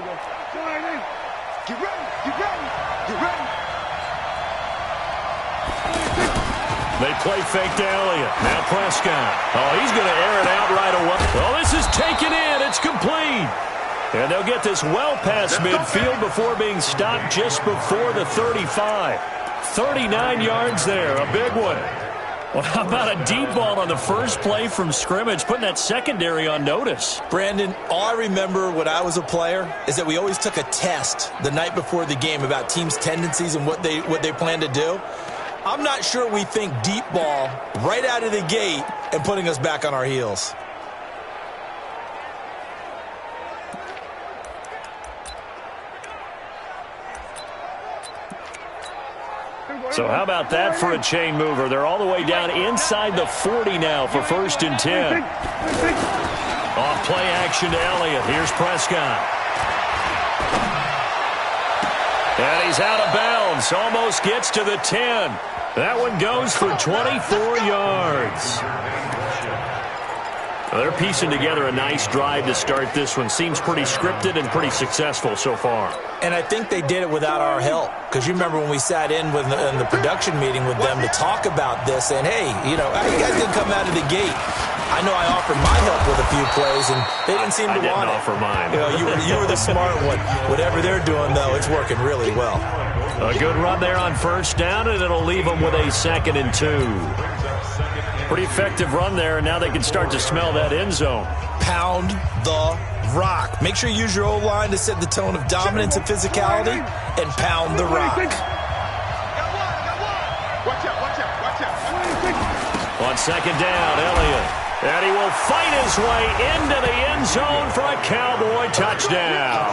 Get ready, get ready, get ready. They play fake to Elliott. Now Prescott. Oh, he's going to air it out right away. Oh, this is taken in. It's complete. And they'll get this well past midfield before being stopped just before the 35. 39 yards there. A big one. Well, how about a deep ball on the first play from scrimmage, putting that secondary on notice? Brandon, all I remember when I was a player is that we always took a test the night before the game about teams' tendencies and what they plan to do. I'm not sure we think deep ball right out of the gate and putting us back on our heels. So how about that for a chain mover? They're all the way down inside the 40 now for 1st and 10. Off play action to Elliott. Here's Prescott. And he's out of bounds. Almost gets to the 10. That one goes for 24 yards. Well, they're piecing together a nice drive to start this one. Seems pretty scripted and pretty successful so far. And I think they did it without our help. Because you remember when we sat in the production meeting with them to talk about this, and hey, you know, how you guys didn't come out of the gate? I know I offered my help with a few plays, and they didn't seem to want it. I didn't offer mine. You know, you were the smart one. Whatever they're doing, though, it's working really well. A good run there on 1st down, and it'll leave them with a 2nd and 2. Pretty effective run there, and now they can start to smell that end zone. Pound the rock. Make sure you use your O-line to set the tone of dominance and physicality, and pound the rock. Watch out, watch out, watch out. On 2nd down, Elliott. And he will fight his way into the end zone for a Cowboy touchdown.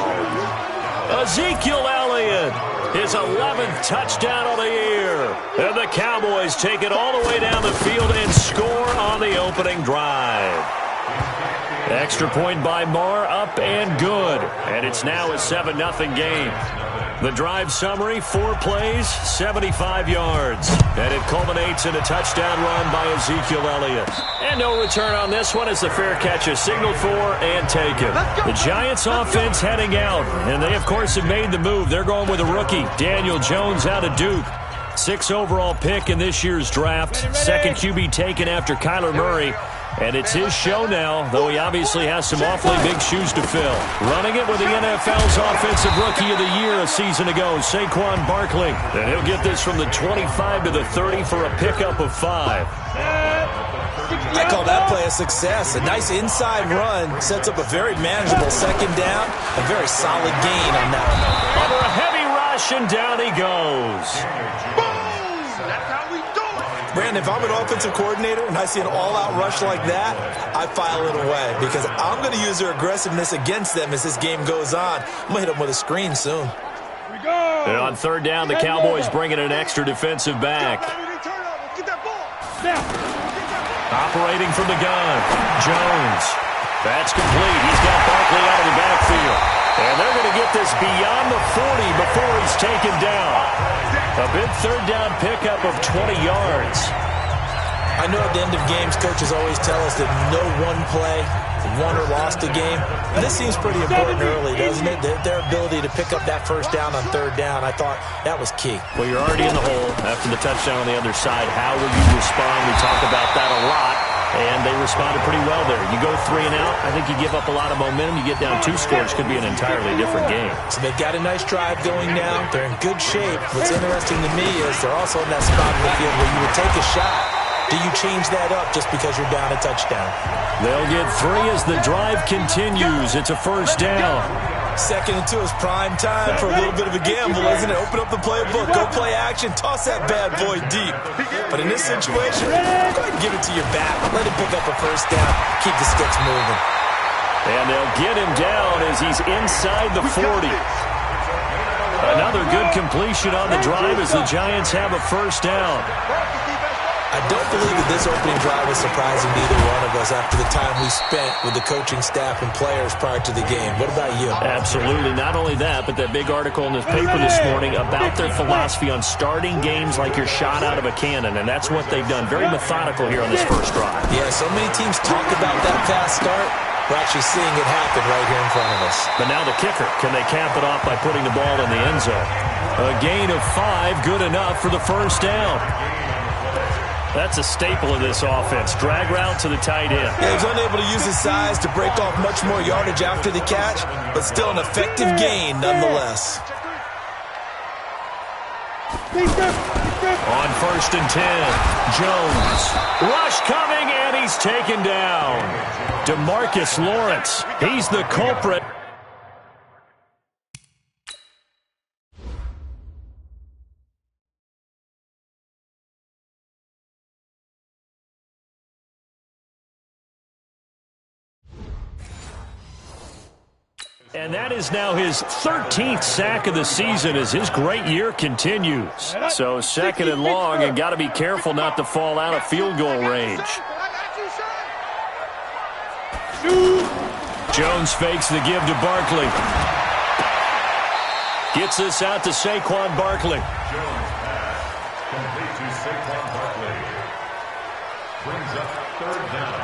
Ezekiel Elliott, his 11th touchdown of the year. And the Cowboys take it all the way down the field and score on the opening drive. Extra point by Marr, up and good. And it's now a 7-0 game. The drive summary, 4 plays, 75 yards. And it culminates in a touchdown run by Ezekiel Elliott. And no return on this one as the fair catch is signaled for and taken. The Giants offense heading out. And they, of course, have made the move. They're going with a rookie, Daniel Jones out of Duke. 6th overall pick in this year's draft. 2nd QB taken after Kyler Murray. And it's his show now, though he obviously has some awfully big shoes to fill. Running it with the NFL's Offensive Rookie of the Year a season ago, Saquon Barkley. And he'll get this from the 25 to the 30 for a pickup of 5. I call that play a success. A nice inside run sets up a very manageable 2nd down. A very solid gain on that one. Under a heavy rush, and down he goes. That's how we do it. Brandon, if I'm an offensive coordinator and I see an all-out rush like that, I file it away because I'm going to use their aggressiveness against them as this game goes on. I'm going to hit them with a screen soon. Here we go. And on 3rd down, the Cowboys bring in an extra defensive back. Get that ball. Now. Operating from the gun, Jones. That's complete. He's got Barkley out of the backfield. And they're going to get this beyond the 40 before he's taken down. A big 3rd down pickup of 20 yards. I know at the end of games, coaches always tell us that no one play won or lost a game. This seems pretty important early, doesn't it? Their ability to pick up that 1st down on 3rd down, I thought that was key. Well, you're already in the hole after the touchdown on the other side. How will you respond? We talk about that a lot. And they responded pretty well there. You go 3 and out, I think you give up a lot of momentum. You get down 2 scores, could be an entirely different game. So they've got a nice drive going now. They're in good shape. What's interesting to me is they're also in that spot in the field where you would take a shot. Do you change that up just because you're down a touchdown? They'll get 3 as the drive continues. It's a 1st down. 2nd and 2 is prime time for a little bit of a gamble, isn't it? Open up the playbook, go play action, toss that bad boy deep. But in this situation, go ahead and give it to your back. Let him pick up a 1st down. Keep the sticks moving. And they'll get him down as he's inside the 40. Another good completion on the drive as the Giants have a 1st down. I don't believe that this opening drive is surprising to either one of us after the time we spent with the coaching staff and players prior to the game. What about you? Absolutely. Not only that, but that big article in this paper this morning about their philosophy on starting games like you're shot out of a cannon, and that's what they've done. Very methodical here on this 1st drive. Yeah, so many teams talk about that fast start. We're actually seeing it happen right here in front of us. But now the kicker. Can they cap it off by putting the ball in the end zone? A gain of 5, good enough for the first down. That's a staple of this offense. Drag route to the tight end. Yeah, he was unable to use his size to break off much more yardage after the catch, but still an effective gain nonetheless. On 1st and 10, Jones. Rush coming, and he's taken down. DeMarcus Lawrence, he's the culprit. And that is now his 13th sack of the season as his great year continues. So 2nd and long, and got to be careful not to fall out of field goal range. Jones fakes the give to Barkley. Gets this out to Saquon Barkley. Jones pass complete to Saquon Barkley. Brings up 3rd down.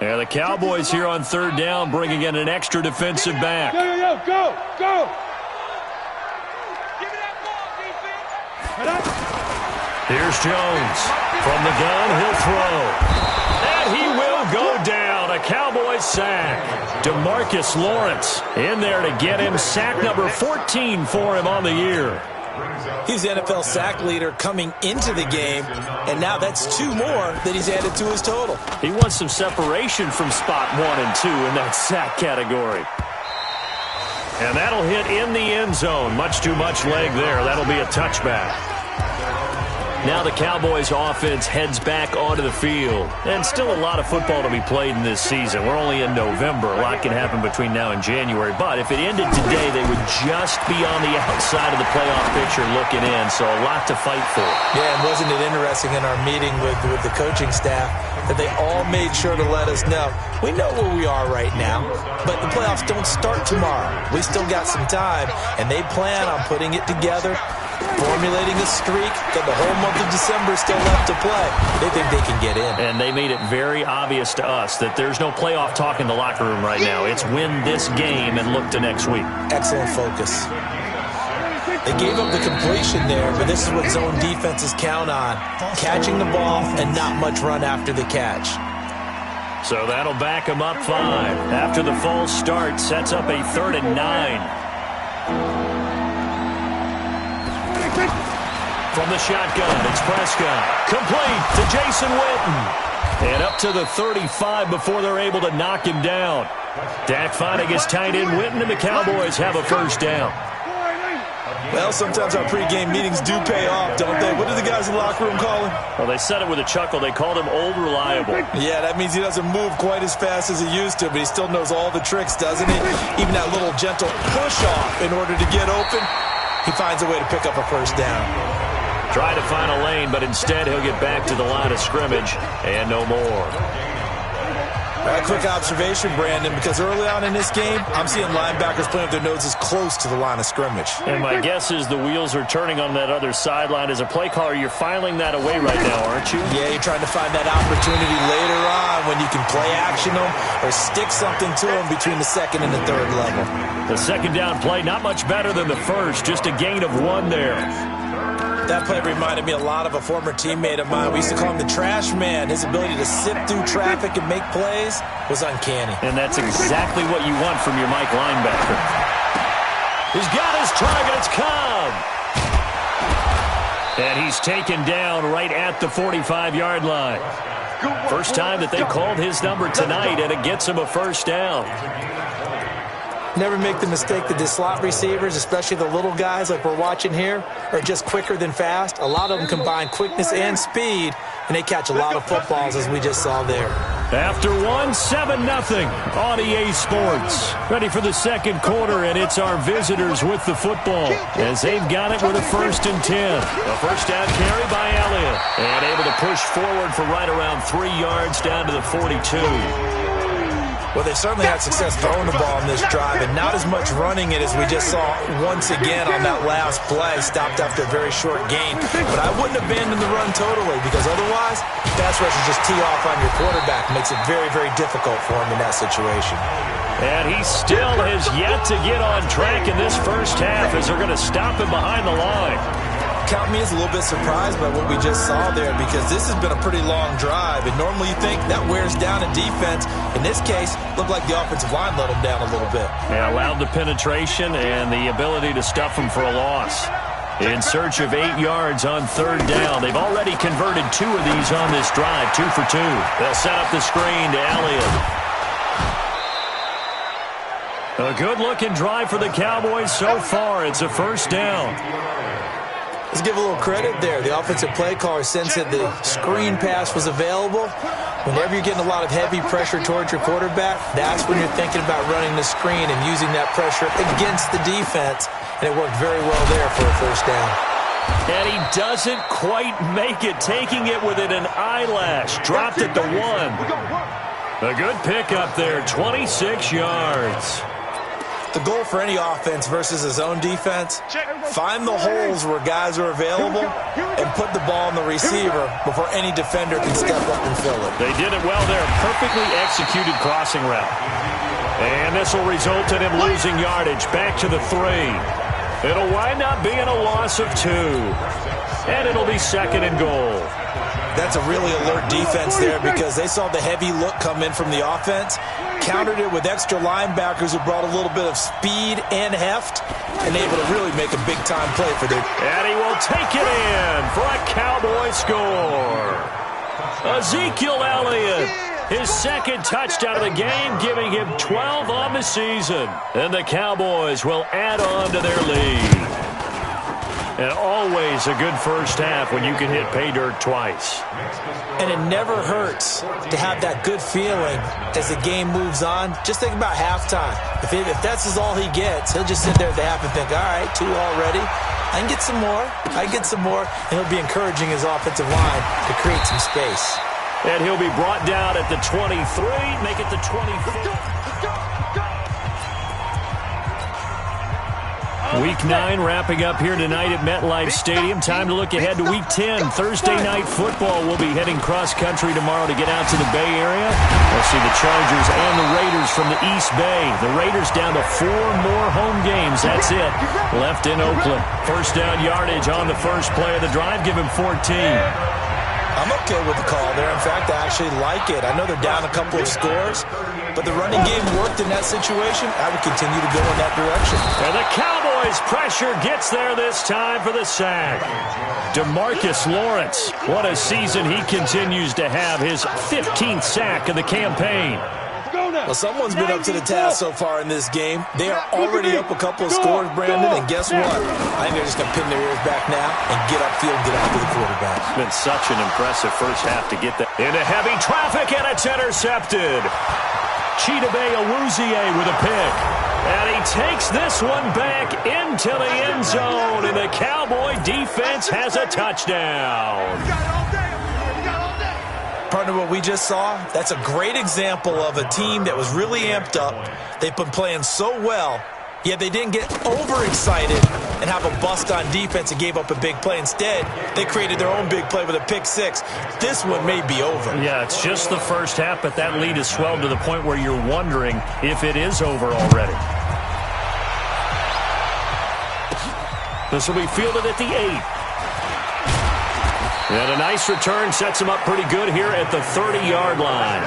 And the Cowboys here on 3rd down, bringing in an extra defensive back. Go! Give me that ball, defense. Here's Jones. From the gun, he'll throw. And he will go down. A Cowboys sack. DeMarcus Lawrence in there to get him. Sack number 14 for him on the year. He's the NFL sack leader coming into the game, and now that's 2 more that he's added to his total. He wants some separation from spot 1 and 2 in that sack category. And that'll hit in the end zone. Much too much leg there. That'll be a touchback. Now the Cowboys offense heads back onto the field. And still a lot of football to be played in this season. We're only in November. A lot can happen between now and January. But if it ended today, they would just be on the outside of the playoff picture looking in. So a lot to fight for. Yeah, and wasn't it interesting in our meeting with the coaching staff that they all made sure to let us know, we know where we are right now, but the playoffs don't start tomorrow. We still got some time, and they plan on putting it together, formulating a streak that the whole month of December is still left to play. They think they can get in. And they made it very obvious to us that there's no playoff talk in the locker room right now. It's win this game and look to next week. Excellent focus. They gave up the completion there, but this is what zone defenses count on. Catching the ball and not much run after the catch. So that'll back them up 5. After the false start, sets up a 3rd and 9. From the shotgun, it's Prescott. Complete to Jason Witten. And up to the 35 before they're able to knock him down. Dak finding his tight end Witten, and the Cowboys have a first down. Well, sometimes our pregame meetings do pay off, don't they? What do the guys in the locker room call him? Well, they said it with a chuckle. They called him Old Reliable. Yeah, that means he doesn't move quite as fast as he used to, but he still knows all the tricks, doesn't he? Even that little gentle push-off in order to get open, he finds a way to pick up a first down. Try to find a lane, but instead he'll get back to the line of scrimmage and no more. A quick observation, Brandon, because early on in this game, I'm seeing linebackers playing with their noses close to the line of scrimmage. And my guess is the wheels are turning on that other sideline. As a play caller, you're filing that away right now, aren't you? Yeah, you're trying to find that opportunity later on when you can play action them or stick something to them between the 2nd and the 3rd level. The 2nd down play, not much better than the first, just a gain of 1 there. That play reminded me a lot of a former teammate of mine. We used to call him the trash man. His ability to sift through traffic and make plays was uncanny. And that's exactly what you want from your Mike linebacker. He's got his targets, Cobb. And he's taken down right at the 45-yard line. First time that they called his number tonight, and it gets him a first down. Never make the mistake that the slot receivers, especially the little guys like we're watching here, are just quicker than fast. A lot of them combine quickness and speed, and they catch a lot of footballs, as we just saw there. After 1, 7-0 on EA Sports. Ready for the 2nd quarter, and it's our visitors with the football as they've got it with a 1st and 10. A first down carry by Elliott, and able to push forward for right around 3 yards down to the 42. Well, they certainly had success throwing the ball on this drive, and not as much running it as we just saw once again on that last play. Stopped after a very short gain. But I wouldn't abandon the run totally, because otherwise, pass rushers just tee off on your quarterback. Makes it very, very difficult for him in that situation. And he still has yet to get on track in this first half as they're going to stop him behind the line. Count me as a little bit surprised by what we just saw there, because this has been a pretty long drive, and normally you think that wears down a defense. In this case, looked like the offensive line let them down a little bit. Yeah, allowed the penetration and the ability to stuff them for a loss. In search of 8 yards on third down. They've already converted 2 of these on this drive, 2 for 2. They'll set up the screen to Elliott. A good-looking drive for the Cowboys so far. It's a first down. Let's give a little credit there. The offensive play caller sensed that the screen pass was available. Whenever you're getting a lot of heavy pressure towards your quarterback, that's when you're thinking about running the screen and using that pressure against the defense. And it worked very well there for a first down. And he doesn't quite make it, taking it within an eyelash. Dropped at the 1. A good pickup there, 26 yards. The goal for any offense versus his own defense, find the holes where guys are available and put the ball on the receiver before any defender can step up and fill it. They did it well there. Perfectly executed crossing route. And this will result in him losing yardage. Back to the 3. It'll wind up being a loss of 2. And it'll be second and goal. That's a really alert defense there, because they saw the heavy look come in from the offense, countered it with extra linebackers who brought a little bit of speed and heft, and able to really make a big-time play for their... And he will take it in for a Cowboy score. Ezekiel Elliott, his second touchdown of the game, giving him 12 on the season. And the Cowboys will add on to their lead. And always a good first half when you can hit pay dirt twice. And it never hurts to have that good feeling as the game moves on. Just think about halftime. If that's all he gets, he'll just sit there at the half and think, all right, 2 already. I can get some more. I can get some more. And he'll be encouraging his offensive line to create some space. And he'll be brought down at the 23, make it the 24. Week 9 wrapping up here tonight at MetLife Stadium. Time to look ahead to Week 10. Thursday Night Football. We'll be heading cross-country tomorrow to get out to the Bay Area. We'll see the Chargers and the Raiders from the East Bay. The Raiders down to 4 more home games. That's it. Left in Oakland. First down yardage on the first play of the drive. Give him 14. I'm okay with the call there. In fact, I actually like it. I know they're down a couple of scores, but the running game worked in that situation. I would continue to go in that direction. And the Cowboys pressure gets there this time for the sack. DeMarcus Lawrence, what a season he continues to have. His 15th sack of the campaign. Well, someone's been up to the task so far in this game. They are already up a couple of scores, Brandon, and guess what? I think they're just going to pin their ears back now and get upfield, get after the quarterback. It's been such an impressive first half to get that into heavy traffic, and it's intercepted. Chidobe Awuzie with a pick. And he takes this one back into the end zone, and the Cowboy defense has a touchdown. Partner, what we just saw, that's a great example of a team that was really amped up. They've been playing so well, yet they didn't get overexcited and have a bust on defense and gave up a big play. Instead, they created their own big play with a pick 6. This one may be over. Yeah, it's just the first half, but that lead has swelled to the point where you're wondering if it is over already. This will be fielded at the 8. And a nice return sets him up pretty good here at the 30-yard line.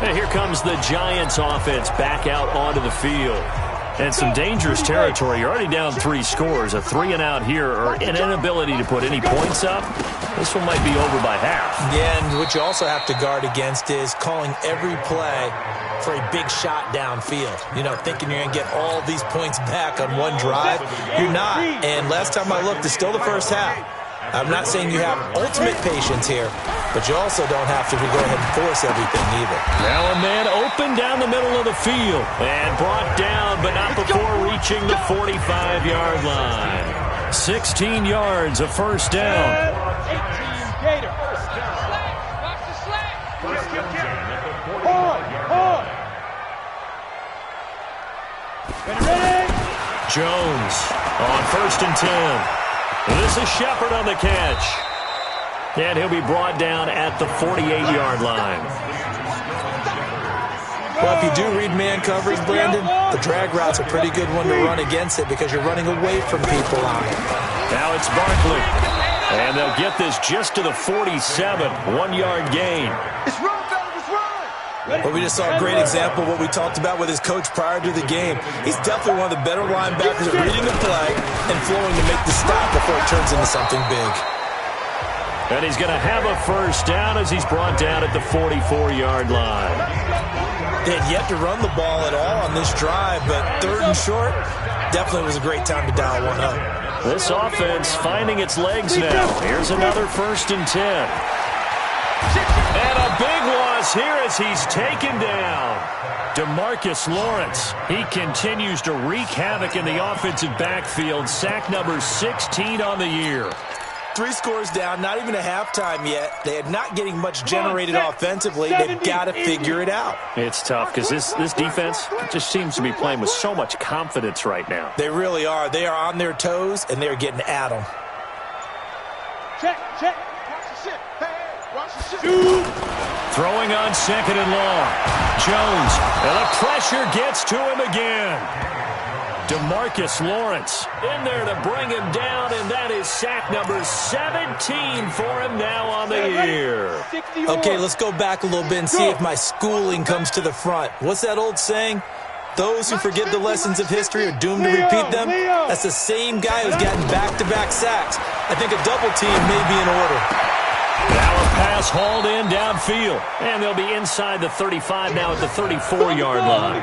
And here comes the Giants offense back out onto the field. And some dangerous territory. You're already down 3 scores. A 3-and-out here, or an inability to put any points up. This one might be over by half. Yeah, and what you also have to guard against is calling every play for a big shot downfield. You know, thinking you're going to get all these points back on one drive. You're not. And last time I looked, it's still the first half. I'm not saying you have ultimate patience here, but you also don't have to go ahead and force everything either. Now a man open down the middle of the field and brought down, but not before reaching the 45-yard line. 16 yards, a first down. On 1st and 10. This is Shepard on the catch. And he'll be brought down at the 48-yard line. Well, if you do read man coverage, Brandon, the drag route's a pretty good one to run against it because you're running away from people on it. Now it's Barkley. And they'll get this just to the 47. 1-yard gain. It's run, fellas, it's run. Well, we just saw a great example of what we talked about with his coach prior to the game. He's definitely one of the better linebackers at reading the play and flowing to make the stop before it turns into something big. And he's going to have a first down as he's brought down at the 44-yard line. They had yet to run the ball at all on this drive, but 3rd and short definitely was a great time to dial one up. This offense finding its legs now. Here's another 1st and 10. And a big loss here as he's taken down. DeMarcus Lawrence, he continues to wreak havoc in the offensive backfield. Sack number 16 on the year. 3 scores down, not even a halftime yet. They are not getting much generated offensively. They've got to figure it out. It's tough because this defense just seems to be playing with so much confidence right now. They really are. They are on their toes, and they're getting at them. Check. Watch the shit. Hey, watch the shit. Throwing on 2nd and long. Jones, and the pressure gets to him again. DeMarcus Lawrence in there to bring him down, and that is sack number 17 for him now on the year. Okay, let's go back a little bit and see if my schooling comes to the front. What's that old saying? Those who forget the lessons of history are doomed to repeat them. That's the same guy who's gotten back-to-back sacks. I think a double team may be in order. Now a pass hauled in downfield. And they'll be inside the 35 now at the 34-yard line.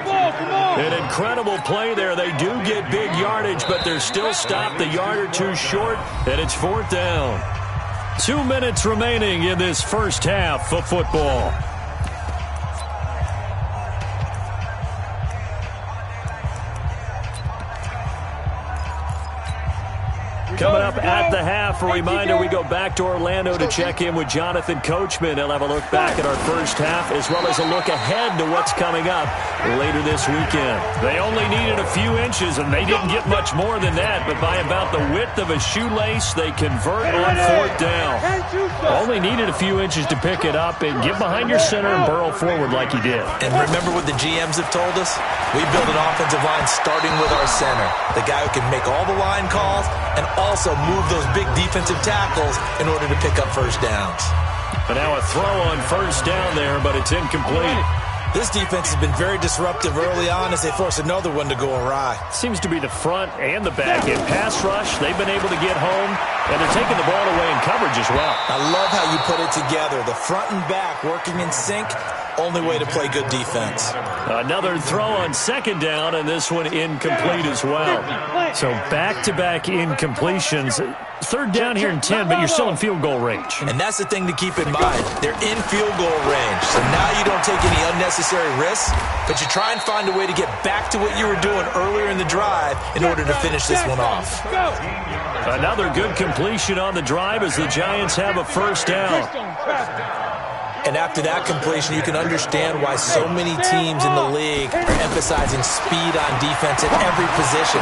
An incredible play there. They do get big yardage, but they're still stopped a yard or two short, and it's 4th down. 2 minutes remaining in this first half of football. Coming up at the half, a reminder, we go back to Orlando to check in with Jonathan Coachman. He'll have a look back at our first half as well as a look ahead to what's coming up later this weekend. They only needed a few inches, and they didn't get much more than that, but by about the width of a shoelace, they convert on 4th down. Only needed a few inches to pick it up and get behind your center and burrow forward like he did. And remember what the GMs have told us? We build an offensive line starting with our center, the guy who can make all the line calls and also move those big defensive tackles in order to pick up first downs. But now a throw on 1st down there, but it's incomplete. This defense has been very disruptive early on as they force another one to go awry. Seems to be the front and the back. In pass rush, they've been able to get home, and they're taking the ball away in coverage as well. I love how you put it together. The front and back working in sync. Only way to play good defense. Another throw on 2nd down, and this one incomplete as well. So back-to-back incompletions. 3rd down here in 10, but you're still in field goal range. And that's the thing to keep in mind. They're in field goal range. So now you don't take any unnecessary risks, but you try and find a way to get back to what you were doing earlier in the drive in order to finish this one off. Another good completion on the drive as the Giants have a first down. And after that completion, you can understand why so many teams in the league are emphasizing speed on defense at every position.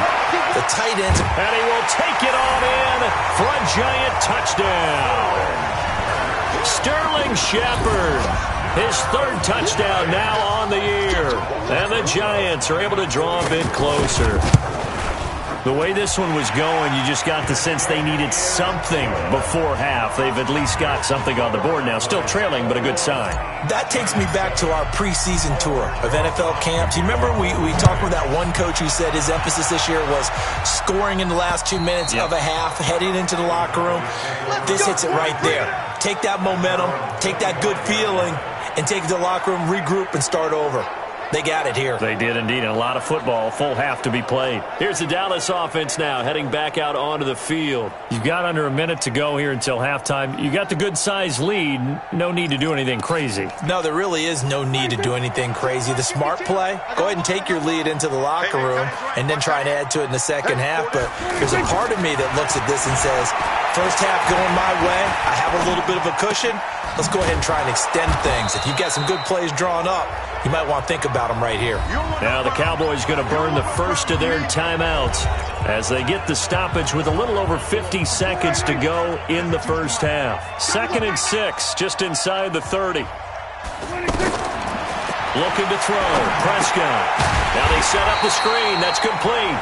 The tight ends. And he will take it on in for a Giant touchdown. Sterling Shepard, his 3rd touchdown now on the year. And the Giants are able to draw a bit closer. The way this one was going, you just got the sense they needed something before half. They've at least got something on the board now. Still trailing, but a good sign. That takes me back to our preseason tour of NFL camps. You remember we talked with that one coach who said his emphasis this year was scoring in the last 2 minutes of a half, heading into the locker room. This hits it right there. Take that momentum, take that good feeling, and take it to the locker room, regroup, and start over. They got it here. They did indeed. And a lot of football, full half to be played. Here's the Dallas offense now heading back out onto the field. You've got under a minute to go here until halftime. You got the good-sized lead. No need to do anything crazy. No, there really is no need to do anything crazy. The smart play, go ahead and take your lead into the locker room and then try and add to it in the second half. But there's a part of me that looks at this and says, First half going my way. I have a little bit of a cushion. Let's go ahead and try and extend things. If you've got some good plays drawn up, you might want to think about them right here. Now the Cowboys going to burn the first of their timeouts as they get the stoppage with a little over 50 seconds to go in the first half. 2nd and 6, just inside the 30. Looking to throw. Prescott. Now they set up the screen. That's complete.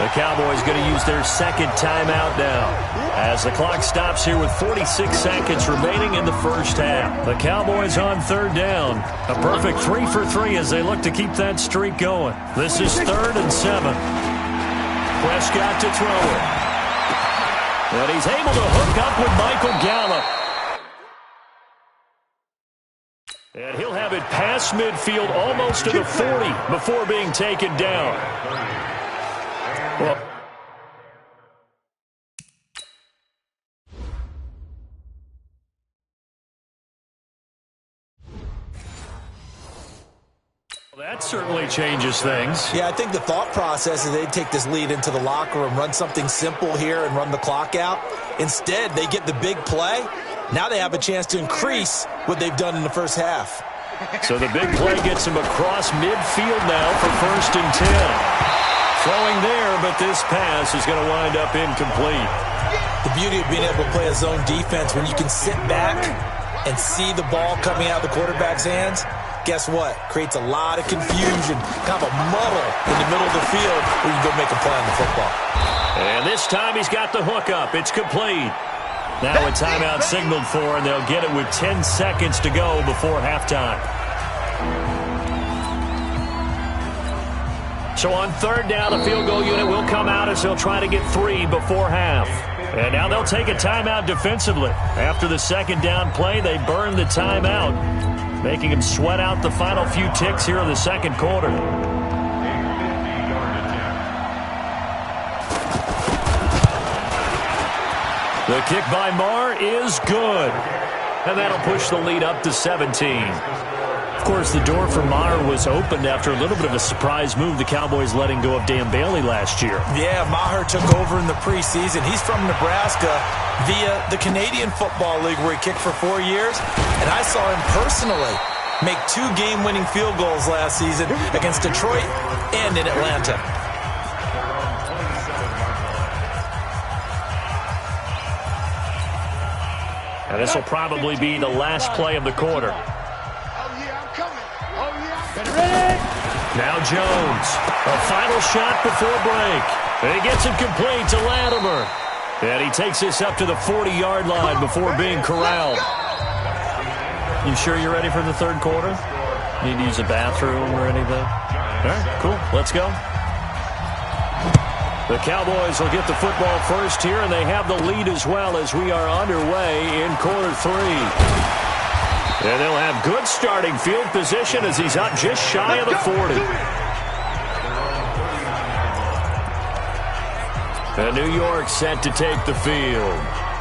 The Cowboys going to use their second timeout now as the clock stops here with 46 seconds remaining in the first half. The Cowboys on 3rd down. A perfect 3 for 3 as they look to keep that streak going. This is 3rd and 7. Prescott to throw it. And he's able to hook up with Michael Gallup. And he'll have it past midfield almost to the 40 before being taken down. Well, that certainly changes things. Yeah, I think the thought process is they'd take this lead into the locker room, run something simple here and run the clock out. Instead, they get the big play. Now they have a chance to increase what they've done in the first half. So the big play gets him across midfield now for 1st and 10. Throwing there, but this pass is going to wind up incomplete. The beauty of being able to play a zone defense when you can sit back and see the ball coming out of the quarterback's hands, guess what? Creates a lot of confusion, kind of a muddle in the middle of the field where you can go make a play on the football. And this time he's got the hookup. It's complete. Now a timeout signaled for, and they'll get it with 10 seconds to go before halftime. So on 3rd down, the field goal unit will come out as they'll try to get 3 before half. And now they'll take a timeout defensively. After the 2nd down play, they burn the timeout, making them sweat out the final few ticks here in the 2nd quarter. The kick by Marr is good. And that'll push the lead up to 17. Of course, the door for Maher was opened after a little bit of a surprise move, the Cowboys letting go of Dan Bailey last year. Yeah, Maher took over in the preseason. He's from Nebraska via the Canadian Football League where he kicked for 4 years. And I saw him personally make 2 game-winning field goals last season against Detroit and in Atlanta. And this will probably be the last play of the quarter. Now Jones, a final shot before break. And he gets it complete to Latimer. And he takes this up to the 40-yard line before being corralled. You sure you're ready for the 3rd quarter? Need to use a bathroom or anything? All right, cool. Let's go. The Cowboys will get the football first here, and they have the lead as well as we are underway in quarter 3. And they'll have good starting field position as he's up just shy of the 40. And New York set to take the field.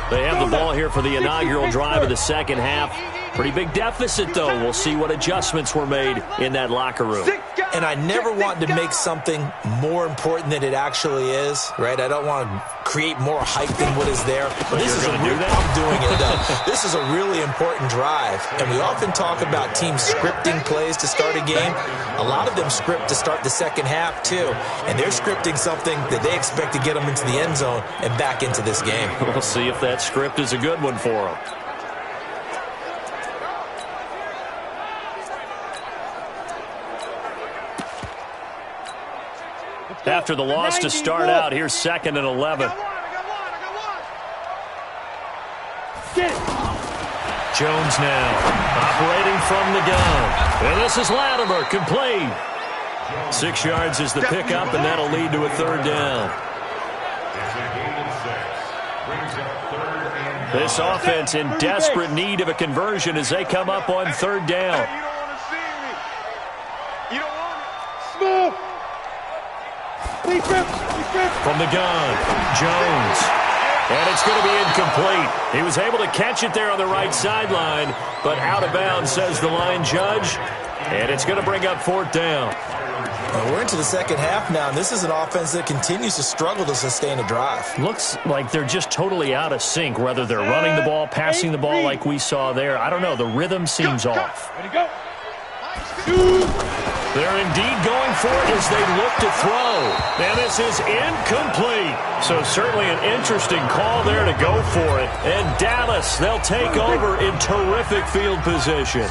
They have the ball here for the inaugural drive of the 2nd half. Pretty big deficit, though. We'll see what adjustments were made in that locker room. And I never want to make something more important than it actually is, right? I don't want to create more hype than what is there. But this is I'm doing it, though. This is a really important drive. And we often talk about teams scripting plays to start a game. A lot of them script to start the 2nd half, too. And they're scripting something that they expect to get them into the end zone and back into this game. We'll see if that script is a good one for them. After the loss to start out, here's 2nd and 11. Jones now operating from the gun. And this is Latimer, complete. 6 yards is the pickup, and that'll lead to a 3rd down. This offense in desperate need of a conversion as they come up on 3rd down. From the gun, Jones. And it's going to be incomplete. He was able to catch it there on the right sideline, but out of bounds, says the line judge. And it's going to bring up 4th down. Well, we're into the second half now, and this is an offense that continues to struggle to sustain a drive. Looks like they're just totally out of sync, whether they're running the ball, passing the ball like we saw there. I don't know. The rhythm seems off. Ready, go. They're indeed going for it as they look to throw. And this is incomplete. So certainly an interesting call there to go for it. And Dallas, they'll take over in terrific field position.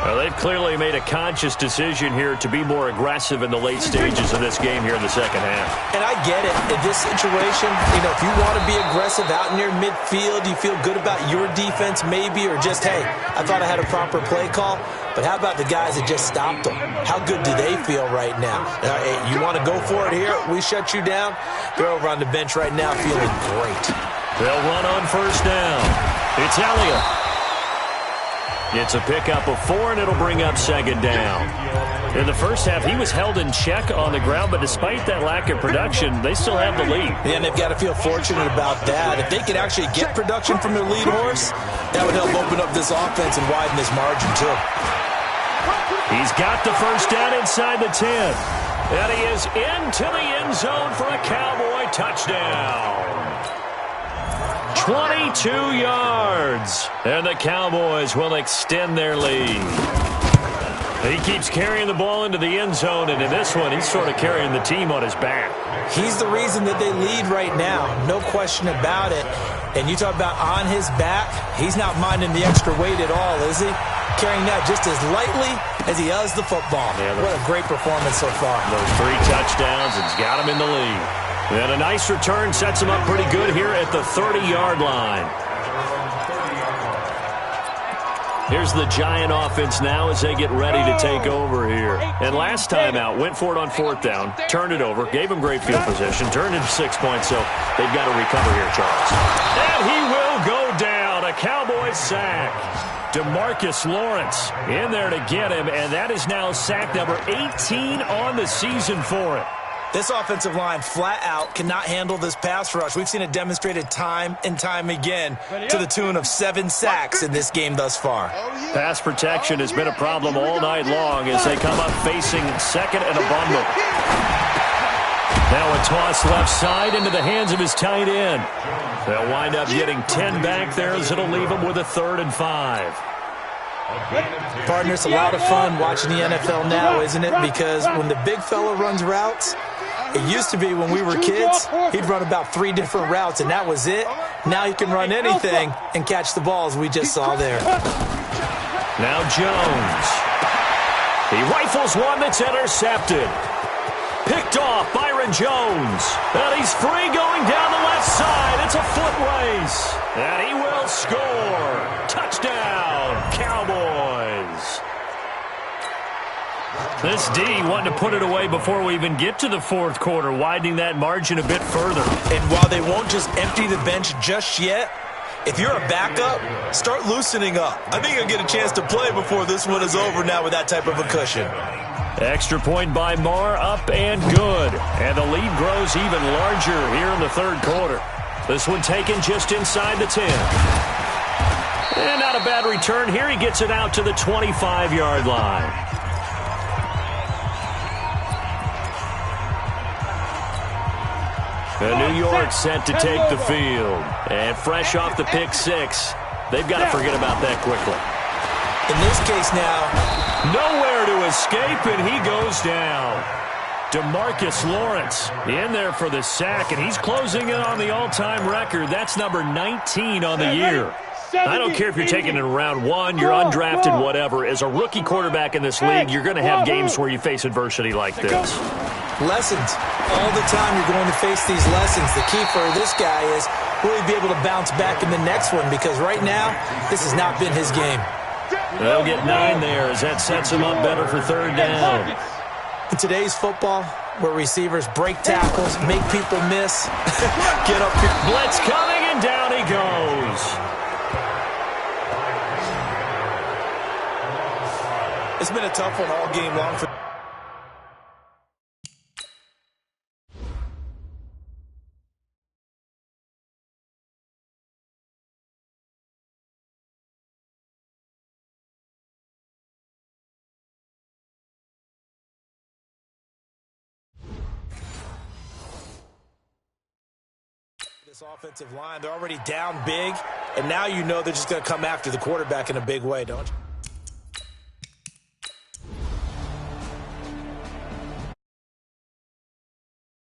Well, they've clearly made a conscious decision here to be more aggressive in the late stages of this game here in the second half. And I get it. In this situation, if you want to be aggressive out near midfield, you feel good about your defense maybe, or just, hey, I thought I had a proper play call. But how about the guys that just stopped them? How good do they feel right now? You want to go for it here? We shut you down? They're over on the bench right now feeling great. They'll run on first down. It's Elliott. It's a pickup of 4, and it'll bring up second down. In the first half, he was held in check on the ground, but despite that lack of production, they still have the lead. Yeah, and they've got to feel fortunate about that. If they could actually get production from their lead horse, that would help open up this offense and widen this margin, too. He's got the first down inside the 10. And he is into the end zone for a Cowboy touchdown. 22 yards. And the Cowboys will extend their lead. He keeps carrying the ball into the end zone, and in this one, he's sort of carrying the team on his back. He's the reason that they lead right now. No question about it. And you talk about on his back, he's not minding the extra weight at all, is he? Carrying that just as lightly as he does the football. Yeah, what a great performance so far. Those 3 touchdowns, it's got him in the lead. And a nice return sets him up pretty good here at the 30-yard line. Here's the Giant offense now as they get ready to take over here. And last time out, went for it on 4th down, turned it over, gave him great field position, turned into 6 points, so they've got to recover here, Charles. And he will go down, a Cowboy sack. DeMarcus Lawrence in there to get him, and that is now sack number 18 on the season for him. This offensive line flat out cannot handle this pass rush. We've seen it demonstrated time and time again to the tune of 7 sacks in this game thus far. Pass protection has been a problem all night long as they come up facing second and a bundle. Now a toss left side into the hands of his tight end. They'll wind up getting 10 back there as it'll leave them with a 3rd and 5. Partner, it's a lot of fun watching the NFL now, isn't it? Because when the big fella runs routes, it used to be when we were kids, he'd run about 3 different routes, and that was it. Now he can run anything and catch the balls we just saw there. Now Jones. He rifles one that's intercepted. Picked off Byron Jones. And he's free going down the left side. It's a foot race. And he will score. Touchdown, Cowboys. This D wanting to put it away before we even get to the 4th quarter, widening that margin a bit further. And while they won't just empty the bench just yet, if you're a backup, start loosening up. I think you'll get a chance to play before this one is over now with that type of a cushion. Extra point by Marr, up and good. And the lead grows even larger here in the 3rd quarter. This one taken just inside the 10. And not a bad return here. He gets it out to the 25-yard line. And New York set to take the field. And fresh off the pick 6, they've got to forget about that quickly. In this case now, nowhere to escape, and he goes down. DeMarcus Lawrence in there for the sack, and he's closing in on the all-time record. That's number 19 on the year. I don't care if you're taking it in round 1, you're undrafted, whatever. As a rookie quarterback in this league, you're going to have games where you face adversity like this. Lessons. All the time you're going to face these lessons. The key for this guy is will he be able to bounce back in the next one, because right now, this has not been his game. They'll get 9 there as that sets him up better for 3rd down. In today's football, where receivers break tackles, make people miss, get up here. Blitz coming, and down he goes. It's been a tough one all game long for This offensive line, they're already down big, and now you know they're just going to come after the quarterback in a big way, don't you?